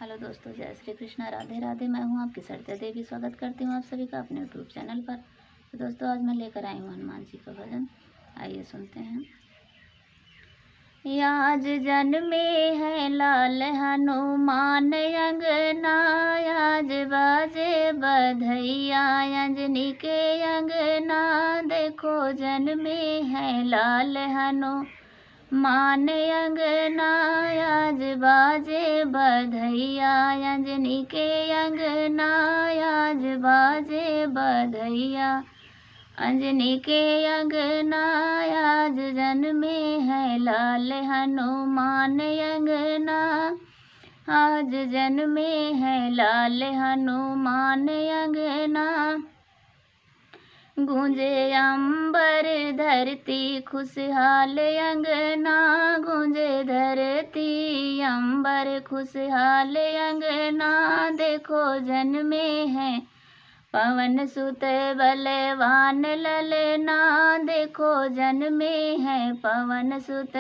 Hello दोस्तों, जय श्री कृष्णा, राधे राधे। मैं हूं आपकी सरिता देवी। स्वागत करती हूं आप सभी का अपने यूट्यूब चैनल पर। तो दोस्तों, आज मैं लेकर आई हूं हनुमान जी का भजन। आइए सुनते हैं। आज जन्मे है लाल हनुमान अंगना, आज बाजे बधैया अंजनी के अंगना। देखो जन्मे है लाल हनुमान अंगना, आज बाजे बधैया अंजनी के अंगना, आज बाजे बधैया अंजनी के अंगना। आज जन्मे है लाल हनुमान अंगना, आज जन्मे है लाल हनुमान अंगना। गूंजे अंबर धरती खुशहाल अंगना, गूंजे धरती अंबर खुशहाल अंगना। देखो जन्मे है पवन सुत बलवान ललना, देखो जन्मे है पवन सुत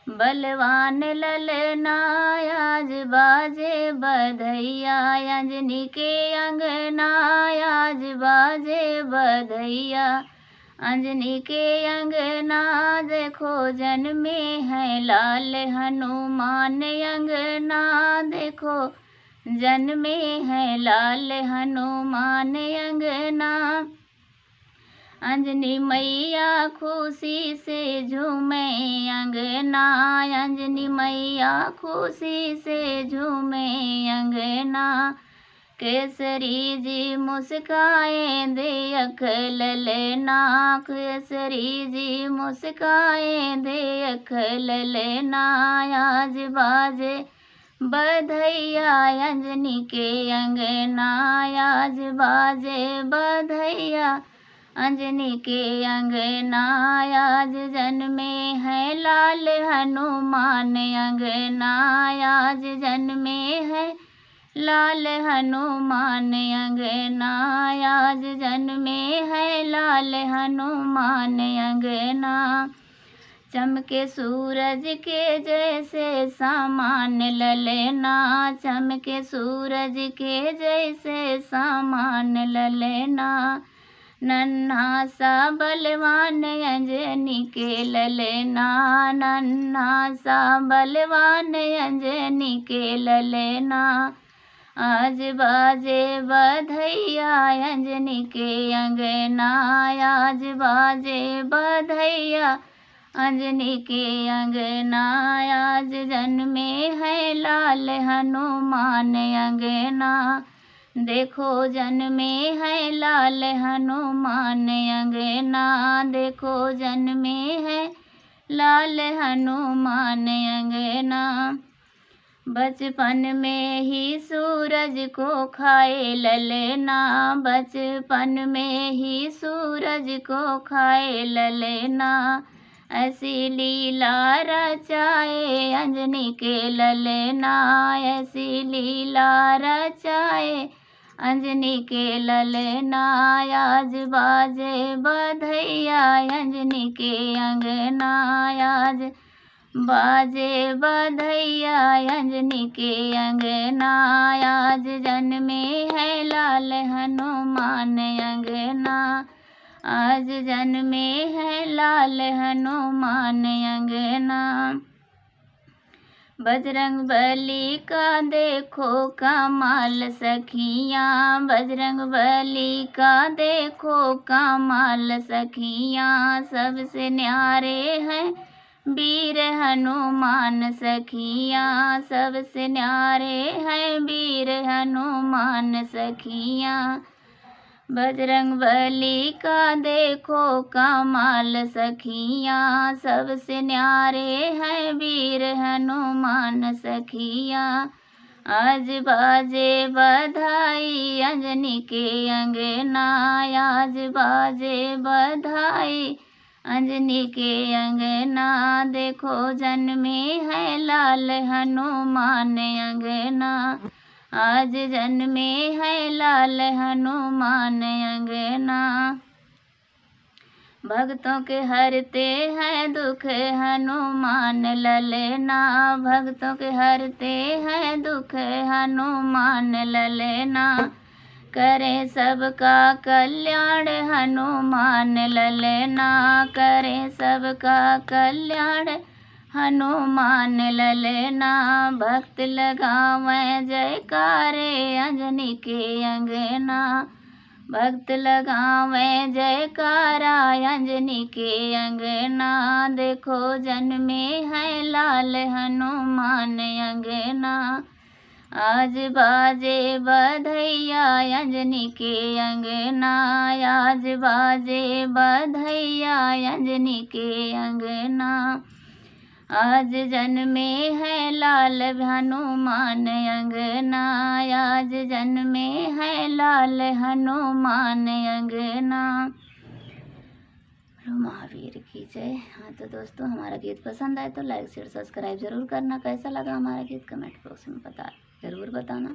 बलवान ललना। आज बाजे बधैया अंजनी के अंगना, आज बाजे बधैया अंजनी के अंगना। देखो जन्मे है लाल हनुमान अंगना, देखो जन्मे है लाल हनुमान अंगना। अंजनी मैया खुशी से झूमे अंगना, अंजनी मैया खुशी से झूमे अंगना। केसरी जी मुस्काए दे अख ललना, केसरी जी मुस्काए दे अख ललना। आज बाजे बधैया अंजनी के अंगना, आज बाजे बधैया अंजनी के अंगना। आज जन्मे है लाल हनुमान अंगना, आज जन्मे है लाल हनुमान अंगना, आज जन्मे है लाल हनुमान अंगना। चमके सूरज के जैसे सामान ललना, चमके सूरज के जैसे सामान ललना। नन्हा सा बलवान अंजनी के ललना, नन्हा सा बलवान अंजनी के ललना। आज बाजे बधैया अंजनी के अंगना, आज बाजे बधैया अंजनी के अंगना। आज जन्मे है लाल हनुमान अंगना, देखो जन्मे है लाल हनुमान अंगना, देखो जन्मे है लाल हनुमान अंगना। बचपन में ही सूरज को खाए ललना, बचपन में ही सूरज को खाए ललना। ऐसी लीला रचाए अंजनी के ललना, ऐसी लीला रचाए अंजनी के ललना। आज बाजे बधैया अंजनी के अंगना, आज बाजे बधैया अंजनी के अंगना। आज जन्मे है लाल हनुमान अंगना, आज जन्मे है लाल हनुमान अंगना। बजरंग बली का देखो कमाल सखियाँ, बजरंग बली का देखो कमाल सखियाँ। सबसे न्यारे हैं वीर हनुमान सखियाँ, सबसे न्यारे हैं वीर हनुमान सखियाँ। बजरंग बली का देखो कमाल सखियाँ, सबसे न्यारे हैं वीर हनुमान सखियाँ। आज बाजे बधाई अंजनी के अंगना, आज बाजे बधाई अंजनी के अंगना। देखो जन्मे है लाल हनुमान अंगना, आज जन्मे है लाल हनुमान अंगना। भक्तों के हरते हैं दुख हनुमान ललना, भक्तों के हरते हैं दुख हनुमान ललना, करे सबका कल्याण हनुमान ललना, करे सबका कल्याण हनुमान ललना। भक्त लगावें जयकारे अंजनी के अंगना, भक्त लगावें जयकारा अंजनी के अंगना, देखो जन्मे है लाल हनुमान अंगना। आज बाजे बधैया अंजनी के अंगना, आज बाजे बधैया अंजनी के अंगना, आज जन्मे है लाल हनुमान अंगना, आज जन्मे है लाल हनुमान अंगना। महावीर की जय। हाँ तो दोस्तों, हमारा गीत पसंद आए तो लाइक शेयर सब्सक्राइब जरूर करना। कैसा लगा हमारा गीत कमेंट बॉक्स में जरूर बताना।